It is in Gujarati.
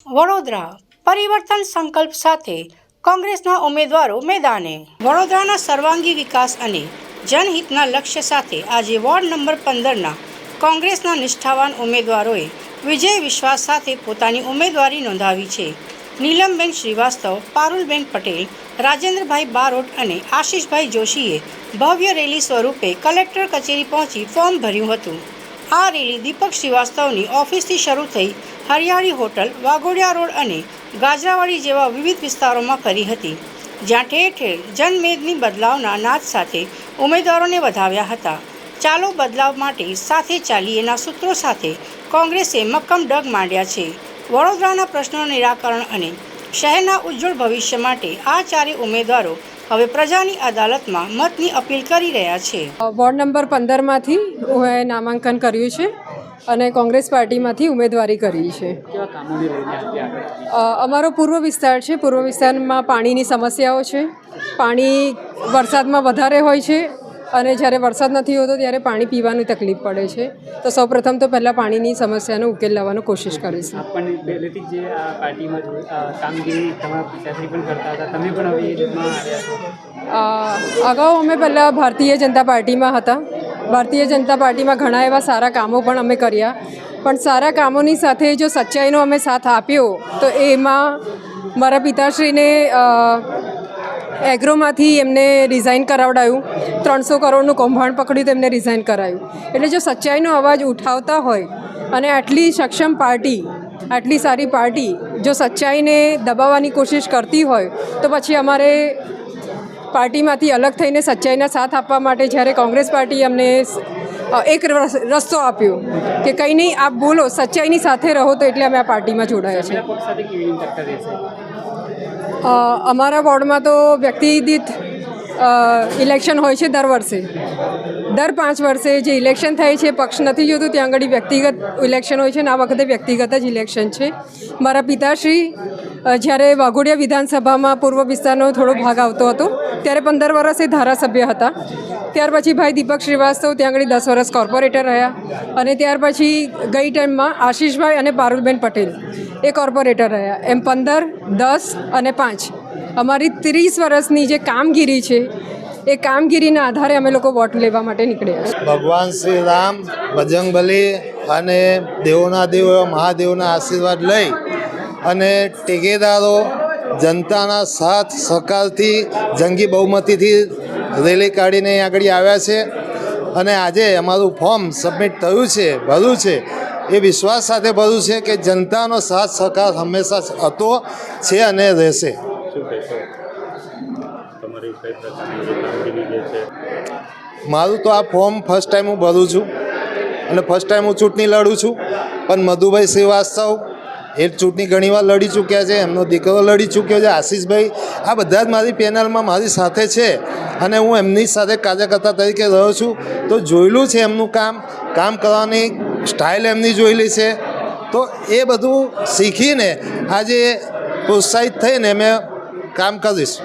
વડોદરા પરિવર્તન સંકલ્પ સાથે કોંગ્રેસના ઉમેદવારો મેદાને। વડોદરાના સર્વાંગી વિકાસ અને જનહિતના લક્ષ્ય સાથે આજે વોર્ડ નંબર 15ના કોંગ્રેસના નિષ્ઠાવાન ઉમેદવારોએ વિજય વિશ્વાસ સાથે પોતાની ઉમેદવારી નોંધાવી છે। નીલમબેન શ્રીવાસ્તવ, પારુલબેન પટેલ, રાજેન્દ્રભાઈ બારોટ અને આશીષભાઈ જોશીએ ભવ્ય રેલી સ્વરૂપે કલેક્ટર કચેરી પહોંચી ફોર્મ ભર્યું હતું। આ રેલી દીપક શ્રીવાસ્તવની ઓફિસથી શરૂ થઈ હરિયાળી હોટલ, વાઘોડિયા રોડ અને ગાજરાવાડી જેવા વિવિધ વિસ્તારોમાં ફરી હતી, જ્યાં ઠેર ઠેર જનમેદની બદલાવના નાદ સાથે ઉમેદવારોને વધાવ્યા હતા। ચાલો બદલાવ માટે સાથે ચાલીએના સૂત્રો સાથે કોંગ્રેસે મક્કમ ડગ માંડ્યા છે। વડોદરાના પ્રશ્નોનું નિરાકરણ અને શહેરના ઉજ્જવળ ભવિષ્ય માટે આ ચારે ઉમેદવારો હવે પ્રજાની અદાલતમાં મતની અપીલ કરી રહ્યા છે। વોર્ડ નંબર 15માંથી હું નામાંકન કર્યું છે અને કોંગ્રેસ પાર્ટીમાંથી ઉમેદવારી કરી છે। અમારો પૂર્વ વિસ્તાર છે। પૂર્વ વિસ્તારમાં પાણીની સમસ્યાઓ છે। પાણી વરસાદમાં વધારે હોય છે અને જ્યારે વરસાદ નથી હોતો ત્યારે પાણી પીવાની તકલીફ પડે છે। તો સૌપ્રથમ તો પહેલાં પાણીની સમસ્યાનો ઉકેલ લાવવાનો કોશિશ કરીશું। પહેલેથી જે આ પાર્ટીમાં કામગીરી તમારા પિતાશ્રી પણ કરતા હતા, તમે પણ હવે એ રીતમાં આવ્યા છો? અગાઉ અમે પહેલાં ભારતીય જનતા પાર્ટીમાં હતા। ભારતીય જનતા પાર્ટીમાં ઘણા એવા સારા કામો પણ અમે કર્યા, પણ સારા કામોની સાથે જો સચ્ચાઈનો અમે સાથ આપ્યો તો એમાં મારા પિતાશ્રીને એગ્રોમાંથી એમને રિઝાઇન કરાવડાયું। 300 કરોડનું કૌભાંડ પકડ્યું તો એમને રિઝાઇન કરાવ્યું। એટલે જો સચ્ચાઈનો અવાજ ઉઠાવતા હોય અને આટલી સક્ષમ પાર્ટી, આટલી સારી પાર્ટી જો સચ્ચાઈને દબાવવાની કોશિશ કરતી હોય તો પછી અમારે પાર્ટીમાંથી અલગ થઈને સચ્ચાઈના સાથ આપવા માટે જ્યારે કોંગ્રેસ પાર્ટી અમને એક રસ્તો આપ્યો કે કંઈ નહીં, આપ બોલો, સચ્ચાઈની સાથે રહો, તો એટલે અમે આ પાર્ટીમાં જોડાયા છીએ। અમારા વોર્ડમાં તો વ્યક્તિ દીઠ ઇલેક્શન હોય છે દર વર્ષે। દર 5 વર્ષે જે ઇલેક્શન થાય છે, પક્ષ નથી જોતું ત્યાં આગળ વ્યક્તિગત ઇલેક્શન હોય છે અને આ વખતે વ્યક્તિગત જ ઇલેક્શન છે। મારા પિતાશ્રી જ્યારે વાઘોડિયા વિધાનસભામાં પૂર્વ વિસ્તારનો થોડો ભાગ આવતો હતો ત્યારે 15 વર્ષ એ ધારાસભ્ય હતા। ત્યાર પછી ભાઈ દીપક શ્રીવાસ્તવ ત્યાં આગળ 10 વર્ષ કોર્પોરેટર રહ્યા અને ત્યાર પછી ગઈ ટાઈમમાં આશીષભાઈ અને પારુલબેન પટેલ એ કોર્પોરેટર રહ્યા। એમ 15, 10 અને 5 અમારી 30 વર્ષની જે કામગીરી છે એ કામગીરીના આધારે અમે લોકો વોટ લેવા માટે નીકળ્યા। ભગવાન શ્રી રામ, બજરંગબલી અને દેવોના દેવ મહાદેવના આશીર્વાદ લઈ અને ટેકેદારો જનતાના સાથ સહકારથી જંગી બહુમતીથી રેલી કાઢીને અહીં આગળ આવ્યા છે અને આજે અમારું ફોર્મ સબમિટ થયું છે, ભર્યું છે। એ વિશ્વાસ સાથે ભર્યું છે કે જનતાનો સાથ સહકાર હંમેશા હતો, છે અને રહેશે। મારું તો આ ફોર્મ ફર્સ્ટ ટાઈમ હું ભરું છું અને ફર્સ્ટ ટાઈમ હું ચૂંટણી લડું છું, પણ મધુભાઈ શ્રીવાસ્તવ એ ચૂંટણી ઘણીવાર લડી ચૂક્યા છે, એમનો દીકરો લડી ચૂક્યો છે, આશીષભાઈ, આ બધા જ મારી પેનલમાં મારી સાથે છે અને હું એમની સાથે કાર્યકર્તા તરીકે રહ્યો છું। તો જોયેલું છે એમનું કામ કરવાની સ્ટાઇલ એમની જોયેલી છે, તો એ બધું શીખીને આજે પ્રોત્સાહિત થઈને મેં કામ કરીશ।